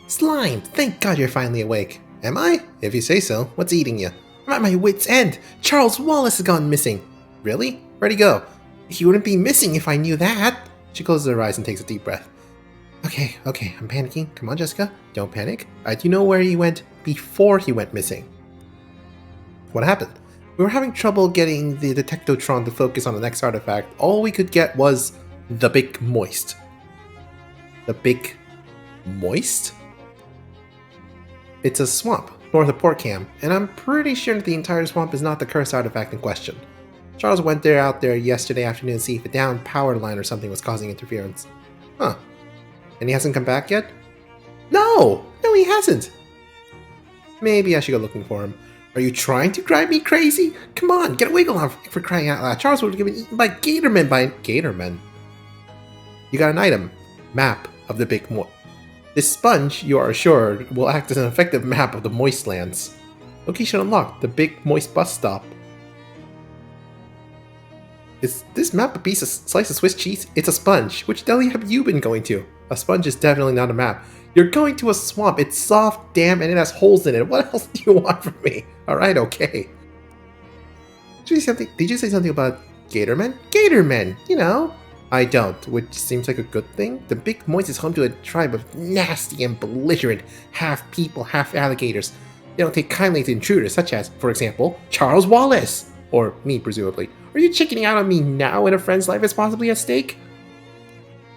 Slime! Thank God you're finally awake. Am I? If you say so. What's eating you? I'm at my wit's end. Charles Wallace has gone missing. Really? Where'd he go? He wouldn't be missing if I knew that. She closes her eyes and takes a deep breath. Okay, I'm panicking. Come on, Jessica. Don't panic. I do know where he went before he went missing. What happened? We were having trouble getting the Detectotron to focus on the next artifact. All we could get was the Big Moist. The Big Moist? It's a swamp north of Port Cam, and I'm pretty sure that the entire swamp is not the cursed artifact in question. Charles went out there yesterday afternoon to see if a downed power line or something was causing interference. Huh. And he hasn't come back yet? No, he hasn't. Maybe I should go looking for him. Are you trying to drive me crazy? Come on, get a wiggle on for crying out loud. Charles would have been eaten by Gatormen Gatormen? You got an item. Map of the Big Moist. This sponge, you are assured, will act as an effective map of the moist lands. Location unlocked. The Big Moist bus stop. Is this map a piece of slice of Swiss cheese? It's a sponge. Which deli have you been going to? A sponge is definitely not a map. You're going to a swamp. It's soft, damp, and it has holes in it. What else do you want from me? Alright, okay. Did you say something about Gatormen? Gatormen! You know. I don't, which seems like a good thing. The Big Moist is home to a tribe of nasty and belligerent half-people, half-alligators. They don't take kindly to intruders, such as, for example, Charles Wallace! Or me, presumably. Are you chickening out on me now when a friend's life is possibly at stake?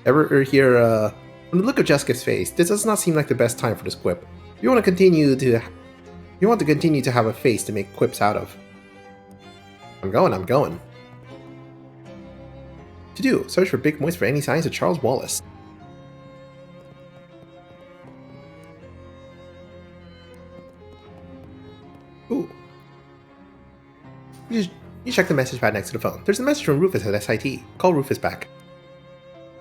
Ever hear, from the look of Jessica's face, this does not seem like the best time for this quip. You want to continue to have a face to make quips out of. I'm going. To do, search for Big Moist for any signs of Charles Wallace. Ooh. You check the message pad next to the phone. There's a message from Rufus at SIT. Call Rufus back.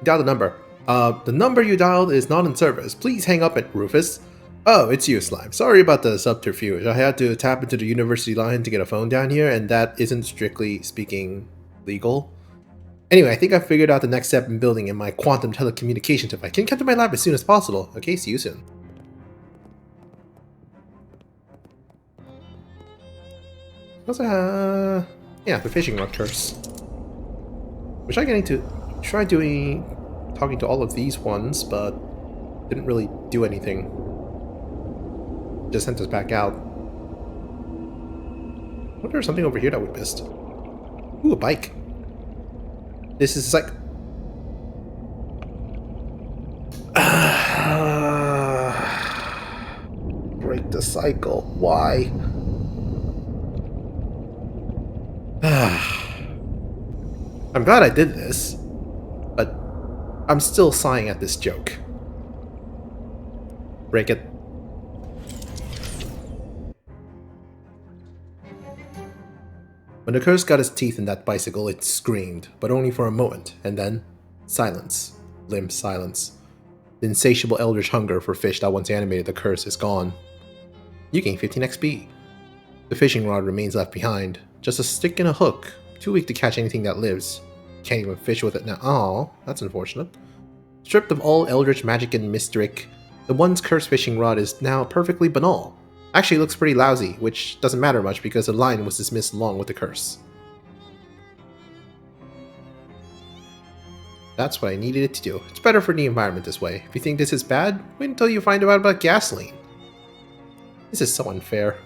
Dial the number. The number you dialed is not in service. Please hang up at Rufus. Oh, it's you, Slime. Sorry about the subterfuge. I had to tap into the university line to get a phone down here, and that isn't strictly speaking legal. Anyway, I think I figured out the next step in building in my quantum telecommunications device. Can you come to my lab as soon as possible? Okay, see you soon. Also, yeah, the fishing rod curse. Was I getting to try talking to all of these ones, but didn't really do anything. Just sent us back out. I wonder if there's something over here that we missed. Ooh, a bike. This is like... break the cycle. Why? I'm glad I did this, but I'm still sighing at this joke. Break it. When the curse got his teeth in that bicycle, it screamed, but only for a moment, and then silence. Limp silence. The insatiable eldritch hunger for fish that once animated the curse is gone. You gain 15 XP. The fishing rod remains left behind, just a stick and a hook, too weak to catch anything that lives. Can't even fish with it now. Aw, that's unfortunate. Stripped of all eldritch magic and mysteric, the once cursed fishing rod is now perfectly banal. Actually, it looks pretty lousy, which doesn't matter much because the line was dismissed along with the curse. That's what I needed it to do. It's better for the environment this way. If you think this is bad, wait until you find out about gasoline. This is so unfair.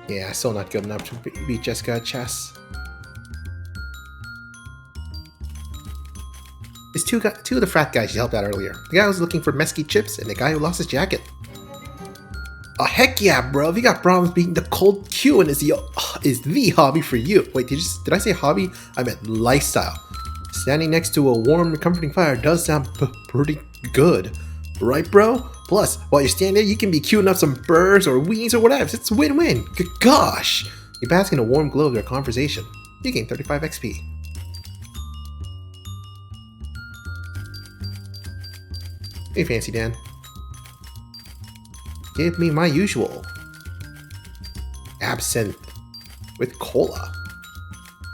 Yeah, still not good enough to beat Jessica at chess. It's two of the frat guys you helped out earlier. The guy who was looking for mesquite chips and the guy who lost his jacket. Oh, heck yeah, bro. If you got problems beating the cold Q and is the hobby for you. Wait, did I say hobby? I meant lifestyle. Standing next to a warm and comforting fire does sound pretty good. Right, bro? Plus, while you're standing there, you can be queuing up some burrs or wings or whatever. It's win-win. Gosh! You bask in a warm glow of their conversation. You gain 35 XP. Hey, Fancy Dan. Give me my usual. Absinthe with cola.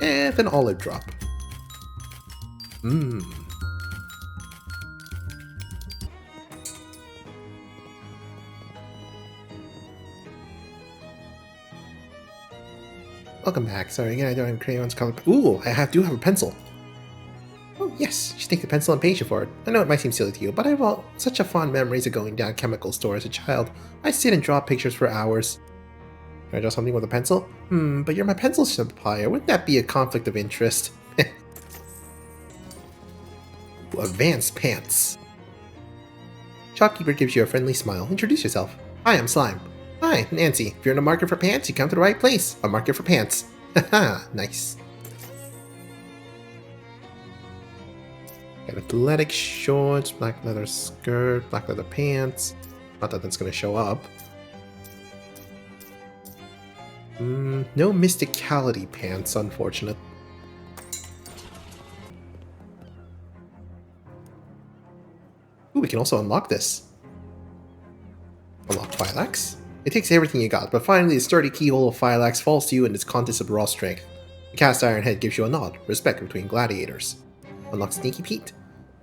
And an olive drop. Mmm. Welcome back. Sorry again, I don't have crayons color. Ooh, do have a pencil. Oh yes, you take the pencil and page for it. I know it might seem silly to you, but I have such a fond memories of going down chemical store as a child. I sit and draw pictures for hours. Can I draw something with a pencil? But you're my pencil supplier. Wouldn't that be a conflict of interest? Advanced pants. Shopkeeper gives you a friendly smile. Introduce yourself. Hi, I'm Slime. Hi, Nancy. If you're in the market for pants, you come to the right place. A market for pants. Haha, nice. Got athletic shorts, black leather skirt, black leather pants. Not that that's gonna show up. No mysticality pants, unfortunate. Ooh, we can also unlock this. Unlock Phylax. It takes everything you got, but finally the sturdy keyhole of Phylax falls to you in its contest of raw strength. The cast iron head gives you a nod, respect between gladiators. Unlock Sneaky Pete.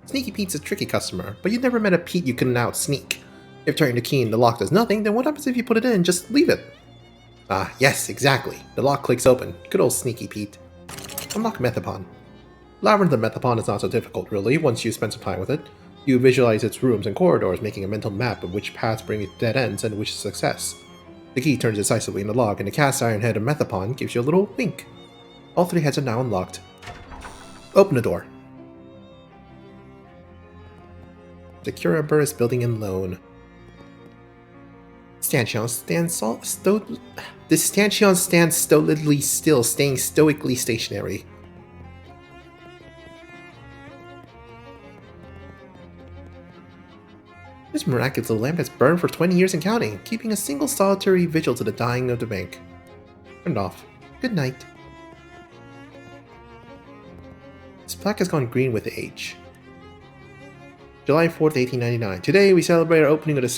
Sneaky Pete's a tricky customer, but you never met a Pete you couldn't out-sneak. If turning the key and the lock does nothing, then what happens if you put it in and just leave it? Ah, yes, exactly. The lock clicks open. Good old Sneaky Pete. Unlock Methapon. Labyrinth of Methapon is not so difficult, really, once you spend some time with it. You visualize its rooms and corridors, making a mental map of which paths bring you to dead ends and which is success. The key turns decisively in the lock, and the cast iron head of Methapon gives you a little wink. All three heads are now unlocked. Open the door. The Curaburus building and loan. Stanchion stands stolidly still, staying stoically stationary. This miraculous lamp has burned for 20 years and counting, keeping a single solitary vigil to the dying of the bank. Turned off. Good night. This plaque has gone green with age. July 4th, 1899. Today we celebrate our opening of the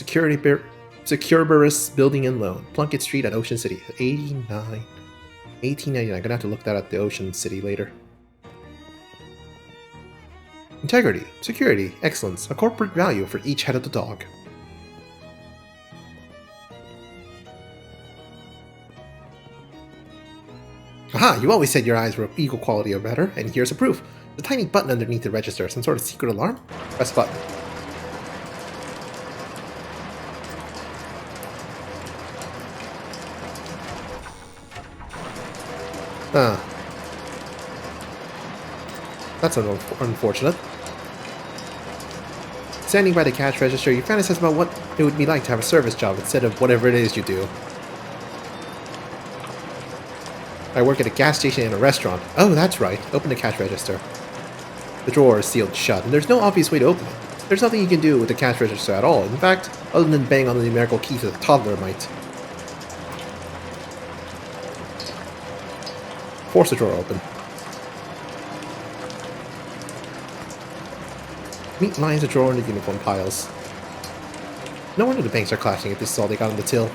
Securiburus Building and Loan, Plunkett Street at Ocean City. 1899. Gonna have to look that at the Ocean City later. Integrity, security, excellence, a corporate value for each head of the dog. Aha, you always said your eyes were of equal quality or better, and here's a proof. The tiny button underneath the register, some sort of secret alarm? Press button. That's unfortunate. Standing by the cash register, you fantasize about what it would be like to have a service job instead of whatever it is you do. I work at a gas station and a restaurant. Oh, that's right. Open the cash register. The drawer is sealed shut, and there's no obvious way to open it. There's nothing you can do with the cash register at all, in fact, other than bang on the numerical keys as a toddler might. Force the drawer open. Meat lines the drawer in the uniform piles. No wonder the banks are clashing if this is all they got on the till.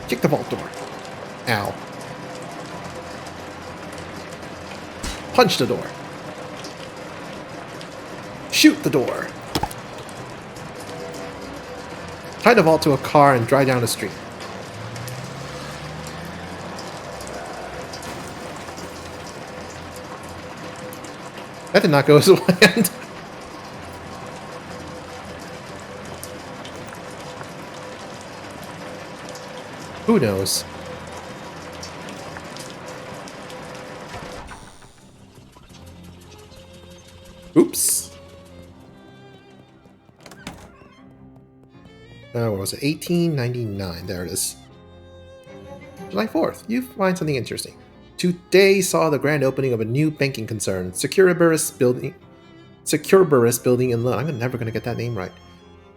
Kick the vault door. Ow. Punch the door. Shoot the door. Tie the vault to a car and drive down the street. That did not go as planned. Who knows? Oops. What was it? 1899. There it is. July 4th. You find something interesting. Today saw the grand opening of a new banking concern, Securiburus Building and Loan. I'm never going to get that name right.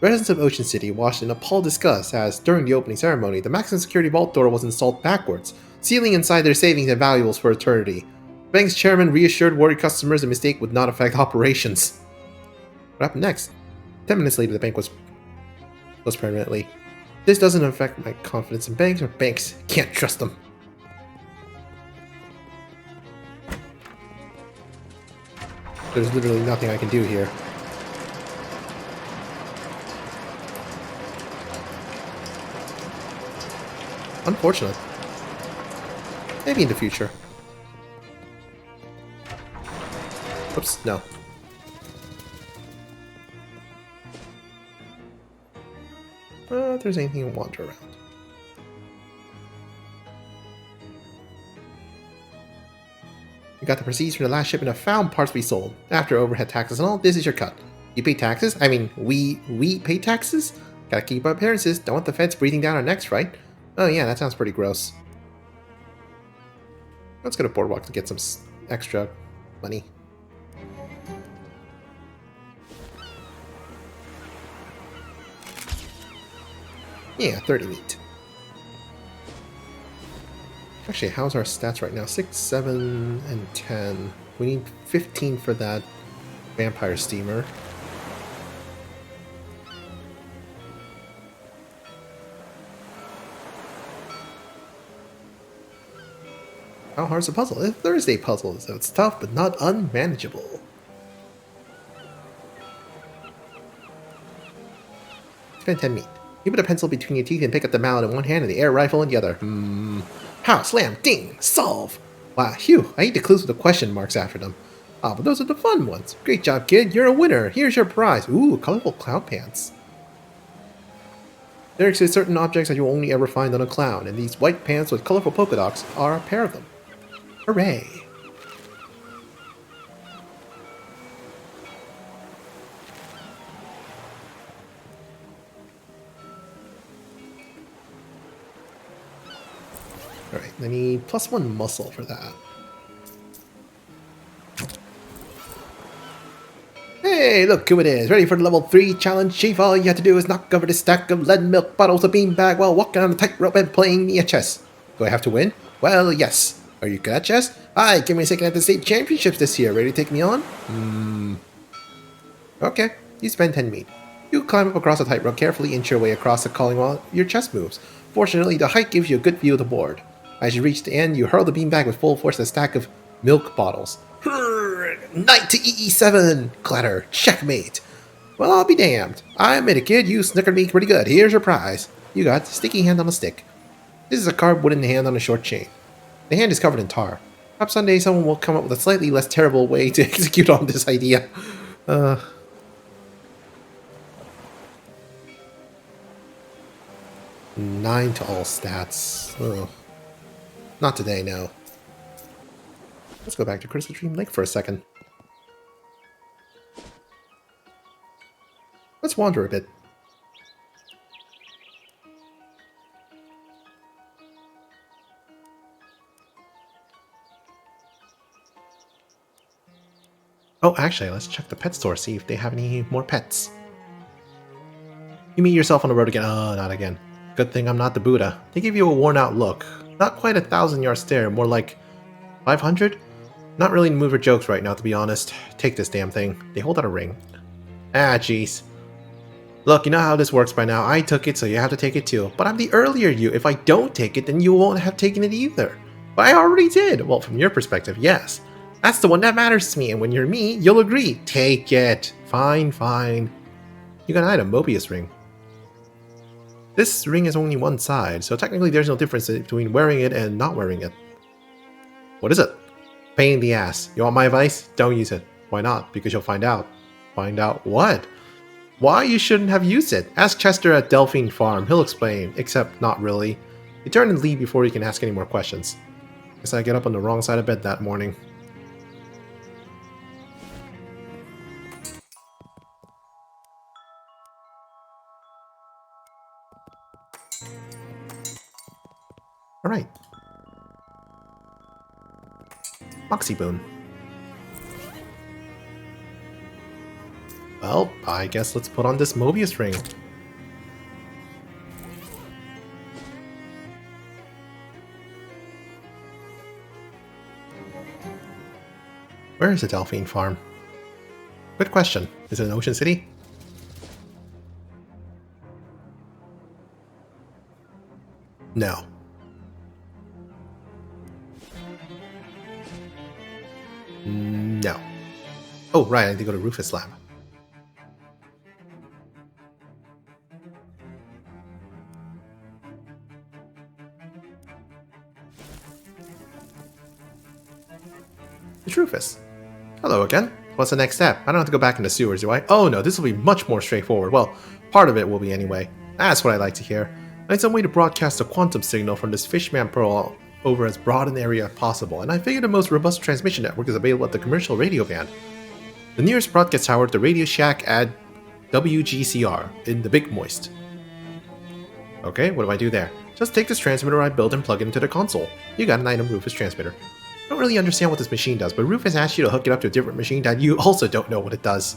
Residents of Ocean City watched in appalled disgust as, during the opening ceremony, the maximum security vault door was installed backwards, sealing inside their savings and valuables for eternity. The bank's chairman reassured worried customers the mistake would not affect operations. What happened next? 10 minutes later, the bank was closed permanently. This doesn't affect my confidence in banks or banks. Can't trust them. There's literally nothing I can do here. Unfortunate. Maybe in the future. Oops, no. If there's anything to wander around. You got the proceeds from the last shipment of found parts we sold. After overhead taxes and all, this is your cut. You pay taxes? I mean, we pay taxes? Gotta keep our appearances. Don't want the feds breathing down our necks, right? Oh yeah, that sounds pretty gross. Let's go to Boardwalk to get some extra money. Yeah, 30 meat. Actually, how's our stats right now? 6, 7, and 10. We need 15 for that vampire steamer. How hard's the puzzle? A Thursday puzzle, so it's tough but not unmanageable. Spend 10 meat. You put a pencil between your teeth and pick up the mallet in one hand and the air rifle in the other. How? Slam! Ding! Solve! Wow, phew, I hate the clues with the question marks after them. Ah, but those are the fun ones. Great job, kid. You're a winner. Here's your prize. Ooh, colorful cloud pants. There exist certain objects that you will only ever find on a clown, and these white pants with colorful polka dots are a pair of them. Hooray! Alright, I need +1 muscle for that. Hey, look who it is! Ready for the level 3 challenge, Chief? All you have to do is knock over this stack of lead milk bottles of beanbag while walking on a tightrope and playing me a chess. Do I have to win? Well, yes. Are you good at chess? Aye, give me a second at the state championships this year. Ready to take me on? Okay, you spend 10 meat. You climb up across the tightrope, carefully inch your way across the calling while your chess moves. Fortunately, the height gives you a good view of the board. As you reach the end, you hurl the beanbag with full force at a stack of milk bottles. Knight to EE7! Clatter. Checkmate. Well, I'll be damned. I admit it, kid. You snookered me pretty good. Here's your prize. You got sticky hand on a stick. This is a carved wooden hand on a short chain. The hand is covered in tar. Perhaps someday someone will come up with a slightly less terrible way to execute on this idea. 9 to all stats. Ugh. Not today, no. Let's go back to Crystal Dream Lake for a second. Let's wander a bit. Oh, actually, let's check the pet store, see if they have any more pets. You meet yourself on the road again. Oh, not again. Good thing I'm not the Buddha. They give you a worn-out look. Not quite a 1,000-yard stare, more like 500? Not really in the mood for jokes right now, to be honest. Take this damn thing. They hold out a ring. Ah, jeez. Look, you know how this works by now. I took it, so you have to take it too. But I'm the earlier you. If I don't take it, then you won't have taken it either. But I already did. Well, from your perspective, yes. That's the one that matters to me, and when you're me, you'll agree. Take it. Fine, fine. You got an item, Mobius ring. This ring is only one side, so technically there's no difference between wearing it and not wearing it. What is it? Pain in the ass. You want my advice? Don't use it. Why not? Because you'll find out. Find out what? Why you shouldn't have used it? Ask Chester at Delphine Farm. He'll explain. Except not really. You turn and leave before you can ask any more questions. Guess I get up on the wrong side of bed that morning. Alright. Moxie Boon. Well, I guess let's put on this Mobius ring. Where is the Delphine Farm? Good question. Is it in Ocean City? No. No. Oh, right, I need to go to Rufus' lab. It's Rufus. Hello again. What's the next step? I don't have to go back in the sewers, do I? Oh no, this will be much more straightforward. Well, part of it will be anyway. That's what I like to hear. I need some way to broadcast a quantum signal from this Fishman Pearl over as broad an area as possible, and I figured the most robust transmission network is available at the commercial radio band. The nearest broadcast tower is the Radio Shack at WGCR in the Big Moist. Okay, what do I do there? Just take this transmitter I built and plug it into the console. You got an item Rufus transmitter. I don't really understand what this machine does, but Rufus asked you to hook it up to a different machine that you also don't know what it does.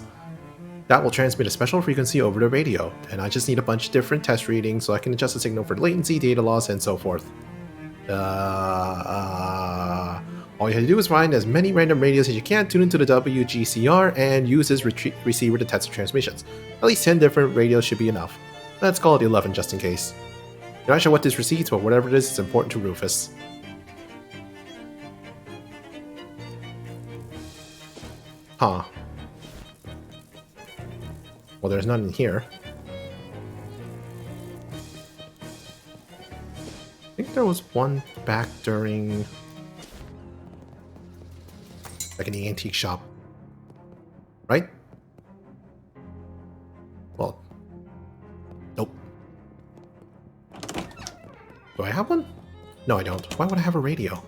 That will transmit a special frequency over the radio, and I just need a bunch of different test readings so I can adjust the signal for latency, data loss, and so forth. All you have to do is find as many random radios as you can, tune into the WGCR, and use this receiver to test the transmissions. At least 10 different radios should be enough. Let's call it 11 just in case. You're not sure what this receives, but whatever it is, it's important to Rufus. Huh. Well, there's none in here. I think there was one back during... like in the antique shop. Right? Well... nope. Do I have one? No, I don't. Why would I have a radio?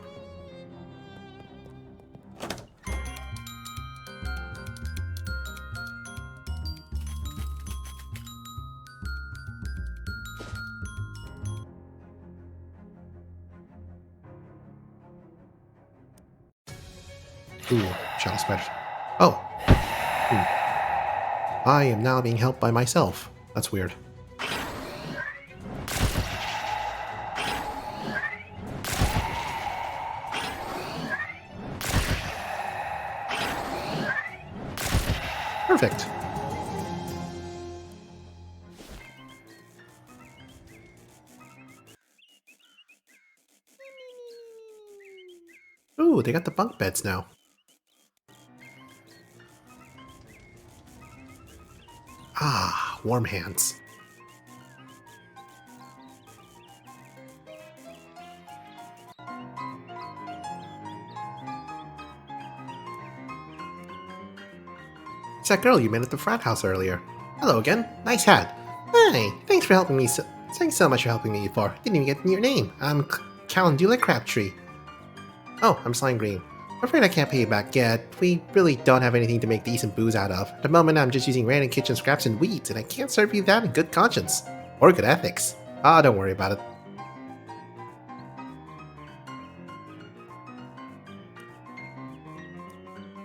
Ooh, shadow spider. Oh. Ooh. I am now being helped by myself. That's weird. Perfect. Ooh, they got the bunk beds now. Ah, warm hands. It's that girl you met at the frat house earlier. Hello again. Nice hat. Hi, thanks for helping me. Thanks so much for helping me before. Didn't even get your name. I'm Calendula Crabtree. Oh, I'm Slime Green. I'm afraid I can't pay you back yet. We really don't have anything to make decent booze out of. At the moment, I'm just using random kitchen scraps and weeds, and I can't serve you that in good conscience. Or good ethics. Ah, don't worry about it.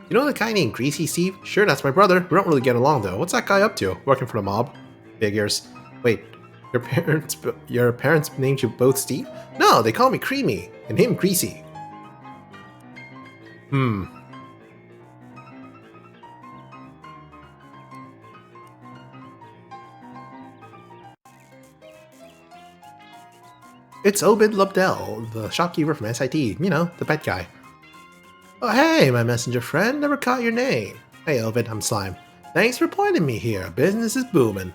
You know the guy named Greasy Steve? Sure, that's my brother. We don't really get along, though. What's that guy up to? Working for the mob? Figures. Wait, your parents named you both Steve? No, they call me Creamy, and him Greasy. It's Obed Lobdell, the shopkeeper from SIT. You know, the pet guy. Oh, hey, my messenger friend. Never caught your name. Hey, Obed, I'm Slime. Thanks for pointing me here. Business is booming.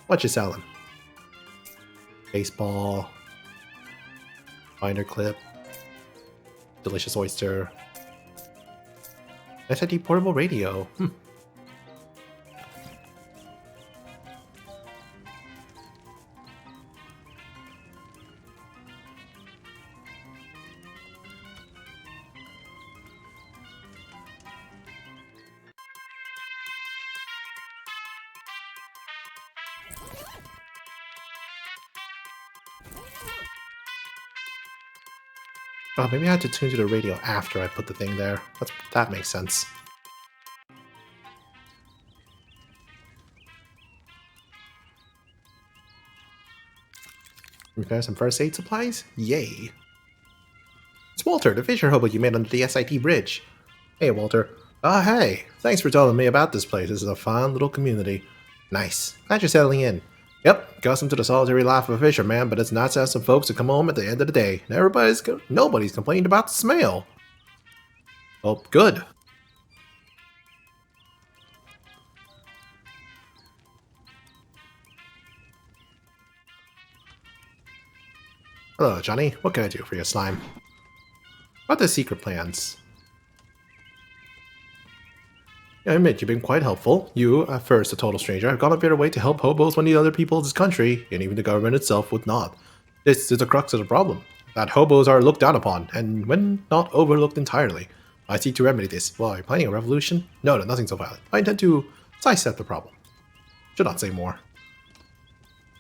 What you selling? Baseball. Binder clip. Delicious oyster. SIT portable radio. Oh, maybe I had to tune to the radio after I put the thing there. That makes sense. Repair some first aid supplies? Yay! It's Walter, the fisher hobo you met under the SIT bridge. Hey, Walter. Hey! Thanks for telling me about this place. This is a fun little community. Nice. Glad you're settling in. Yep, accustomed to the solitary life of a fisherman, but it's nice to have some folks to come home at the end of the day. Nobody's complaining about the smell. Well, good. Hello, Johnny. What can I do for your slime? About the secret plans. I admit you've been quite helpful. You, at first a total stranger, have gone up your way to help hobos when the other people of this country, and even the government itself, would not. This is the crux of the problem. That hobos are looked down upon, and when not overlooked entirely. I seek to remedy this. Well, are you planning a revolution? No, nothing so violent. I intend to sidestep the problem. Should not say more.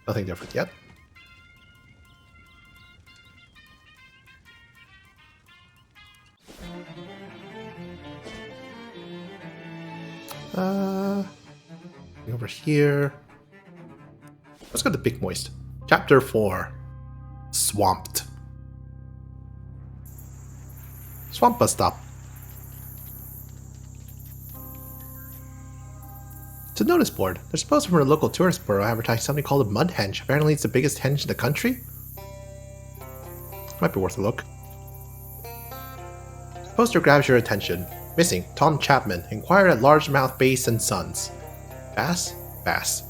Nothing different yet. Over here. Let's go to Big Moist. Chapter 4. Swamped. Swamp bus stop. It's a notice board. They're supposed to from a local tourist bureau advertise something called a mud henge. Apparently it's the biggest henge in the country. Might be worth a look. The poster grabs your attention. Missing, Tom Chapman. Inquire at Largemouth Bass and Sons. Bass? Bass.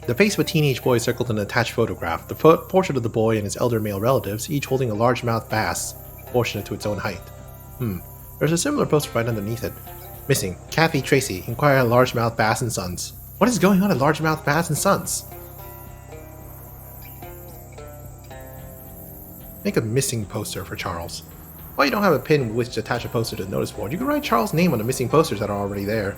The face of a teenage boy circled in an attached photograph. The portrait of the boy and his elder male relatives, each holding a largemouth bass, proportionate to its own height. There's a similar poster right underneath it. Missing, Kathy Tracy. Inquire at Largemouth Bass and Sons. What is going on at Largemouth Bass and Sons? Make a missing poster for Charles. Well, you don't have a pin with which to attach a poster to the notice board. You can write Charles' name on the missing posters that are already there.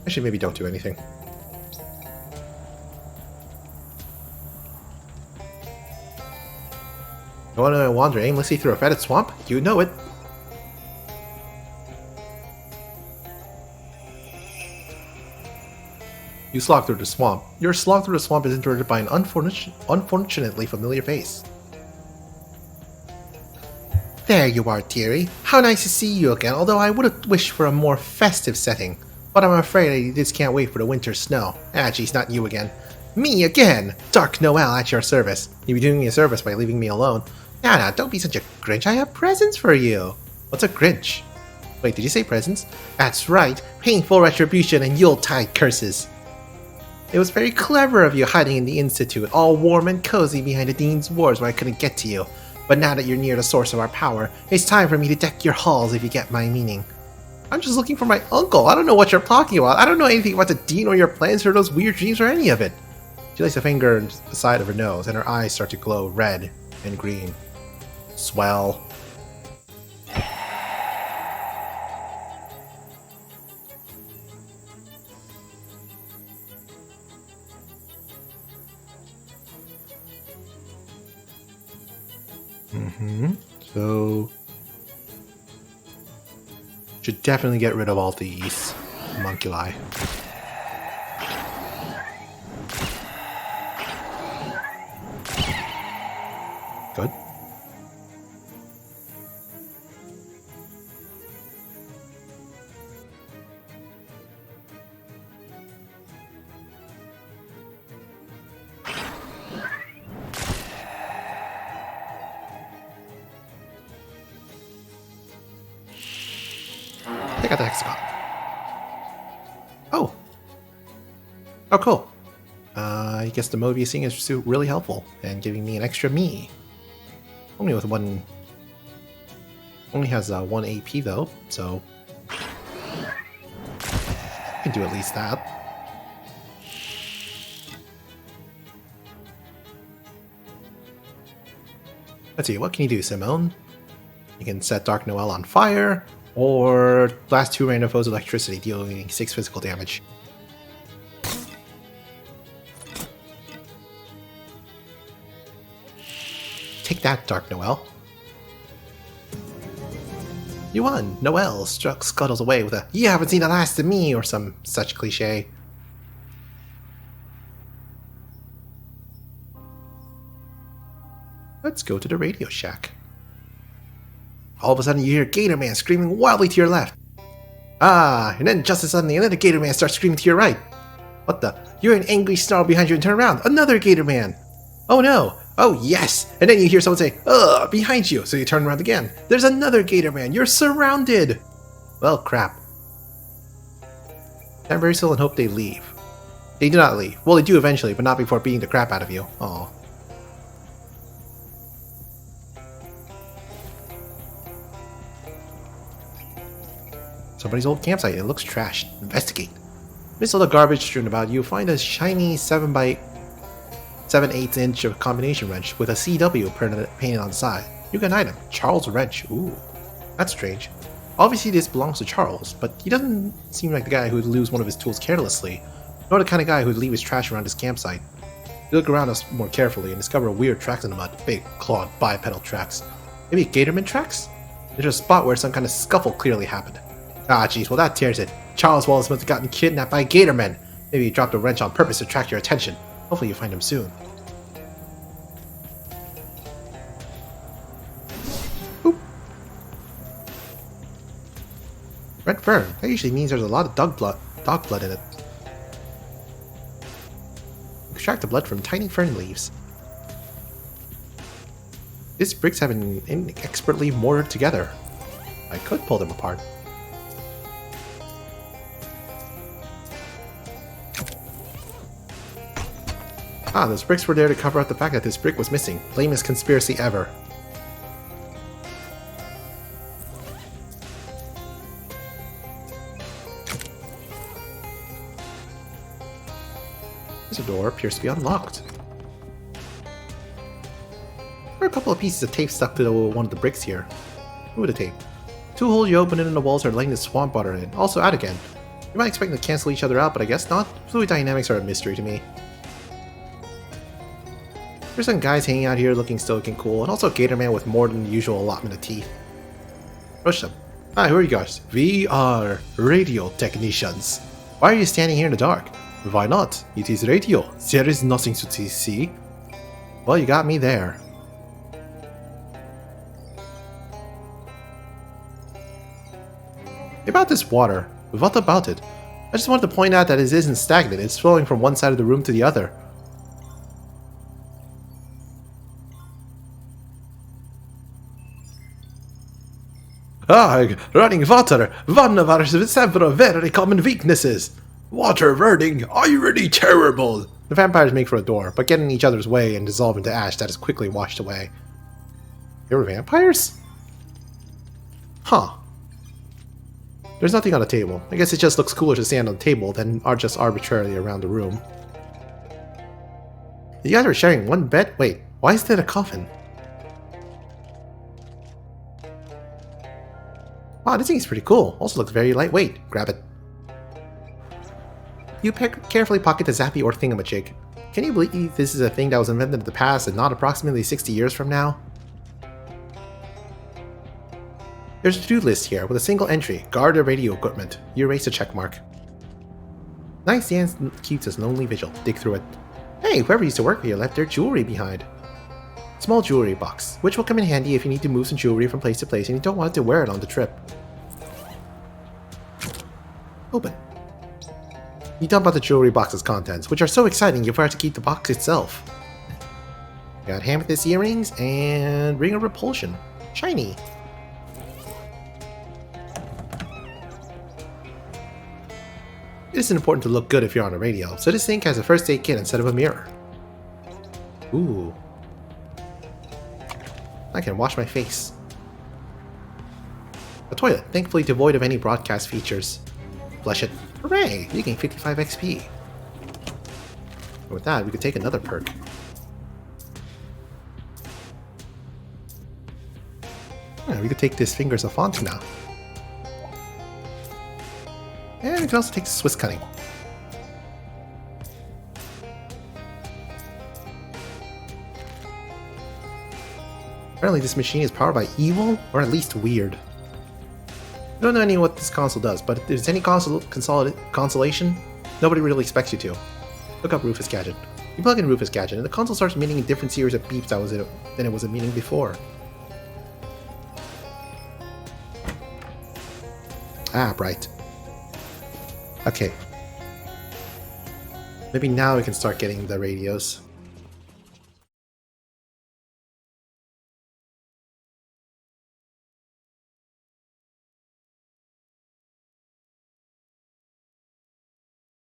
Actually, maybe don't do anything. You want to wander aimlessly through a fetid swamp? You know it. You slog through the swamp. Your slog through the swamp is interrupted by an unfortunately familiar face. There you are, dearie. How nice to see you again, although I would have wished for a more festive setting. But I'm afraid I just can't wait for the winter snow. Ah, geez, not you again. Me again! Dark Noel at your service. You'd be doing me a service by leaving me alone. Nah, don't be such a Grinch. I have presents for you. What's a Grinch? Wait, did you say presents? That's right. Painful retribution and Yuletide curses. It was very clever of you hiding in the Institute, all warm and cozy behind the Dean's Wars where I couldn't get to you. But now that you're near the source of our power, it's time for me to deck your halls if you get my meaning. I'm just looking for my uncle. I don't know what you're talking about. I don't know anything about the Dean or your plans or those weird dreams or any of it. She lays a finger on the side of her nose and her eyes start to glow red and green. Swell. So should definitely get rid of all these homunculi. Good. Take out the hexagon. Oh. Oh, cool. I guess the Mobius thing is really helpful and giving me an extra me. Only with one. Only has 1 AP though, so I can do at least that. Let's see, what can you do, Simone? You can set Dark Noel on fire, or blast 2 random foes with electricity, dealing 6 physical damage. Take that, Dark Noel. You won! Noel scuttles away with a "You haven't seen the last of me" or some such cliche. Let's go to the Radio Shack. All of a sudden you hear Gator Man screaming wildly to your left. Ah, and then just as suddenly another Gator Man starts screaming to your right. What the? You hear an angry snarl behind you and turn around. Another Gator Man! Oh no! Oh yes! And then you hear someone say, ugh, behind you, so you turn around again. There's another Gator Man! You're surrounded! Well, crap. Stand very still and hope they leave. They do not leave. Well, they do eventually, but not before beating the crap out of you. Aw. Somebody's old campsite. It looks trashed. Investigate. Amidst all the garbage strewn about, you find a shiny 7/7/8 inch combination wrench with a CW painted on the side. You get an item. Charles wrench. Ooh. That's strange. Obviously this belongs to Charles, but he doesn't seem like the guy who would lose one of his tools carelessly, nor the kind of guy who would leave his trash around his campsite. You look around us more carefully and discover weird tracks in the mud. Big, clawed, bipedal tracks. Maybe Gatorman tracks? There's a spot where some kind of scuffle clearly happened. Ah, jeez, well that tears it. Charles Wallace must have gotten kidnapped by Gatormen. Maybe he dropped a wrench on purpose to attract your attention. Hopefully you find him soon. Boop. Red fern. That usually means there's a lot of dog blood in it. Extract the blood from tiny fern leaves. These bricks have been inexpertly mortared together. I could pull them apart. Ah, those bricks were there to cover up the fact that this brick was missing. Lamest conspiracy ever. There's a door, appears to be unlocked. There are a couple of pieces of tape stuck to one of the bricks here. Ooh, the tape. Two holes you open in the walls are letting the swamp water in. Also out again. You might expect them to cancel each other out, but I guess not. Fluid dynamics are a mystery to me. There's some guys hanging out here looking cool, and also a Gator Man with more than the usual allotment of teeth. Approach them. Hi, who are you guys? We are radio technicians. Why are you standing here in the dark? Why not? It is radio. There is nothing to see. Well, you got me there. About this water. What about it? I just wanted to point out that it isn't stagnant. It's flowing from one side of the room to the other. Ah, running water, one of our several very common weaknesses. Water running, irony terrible. The vampires make for a door, but get in each other's way and dissolve into ash that is quickly washed away. They were vampires? Huh. There's nothing on the table. I guess it just looks cooler to stand on the table than are just arbitrarily around the room. You guys are sharing one bed? Wait, why is that a coffin? Wow, this thing's pretty cool. Also looks very lightweight. Grab it. You carefully pocket the zappy or thingamajig. Can you believe this is a thing that was invented in the past and not approximately 60 years from now? There's a to-do list here with a single entry. Guard the radio equipment. You erase a checkmark. Nightstand keeps its lonely vigil. Dig through it. Hey, whoever used to work here left their jewelry behind. Small jewelry box, which will come in handy if you need to move some jewelry from place to place and you don't want to wear it on the trip. Open. You dump out the jewelry box's contents, which are so exciting you forgot to keep the box itself. Got amethyst earrings and ring of repulsion. Shiny. It isn't important to look good if you're on a radio, so this thing has a first aid kit instead of a mirror. Ooh. I can wash my face. A toilet, thankfully devoid of any broadcast features. Flush it. Hooray! You gain 55 XP. And with that, we could take another perk. Yeah, we could take this Fingers of Font now. And we can also take the Swiss Cutting. Apparently this machine is powered by evil, or at least weird. I don't know any what this console does, but if there's any consolation, nobody really expects you to. Look up Rufus Gadget. You plug in Rufus Gadget, and the console starts emitting a different series of beeps than it was emitting before. Ah, right. Okay. Maybe now we can start getting the radios.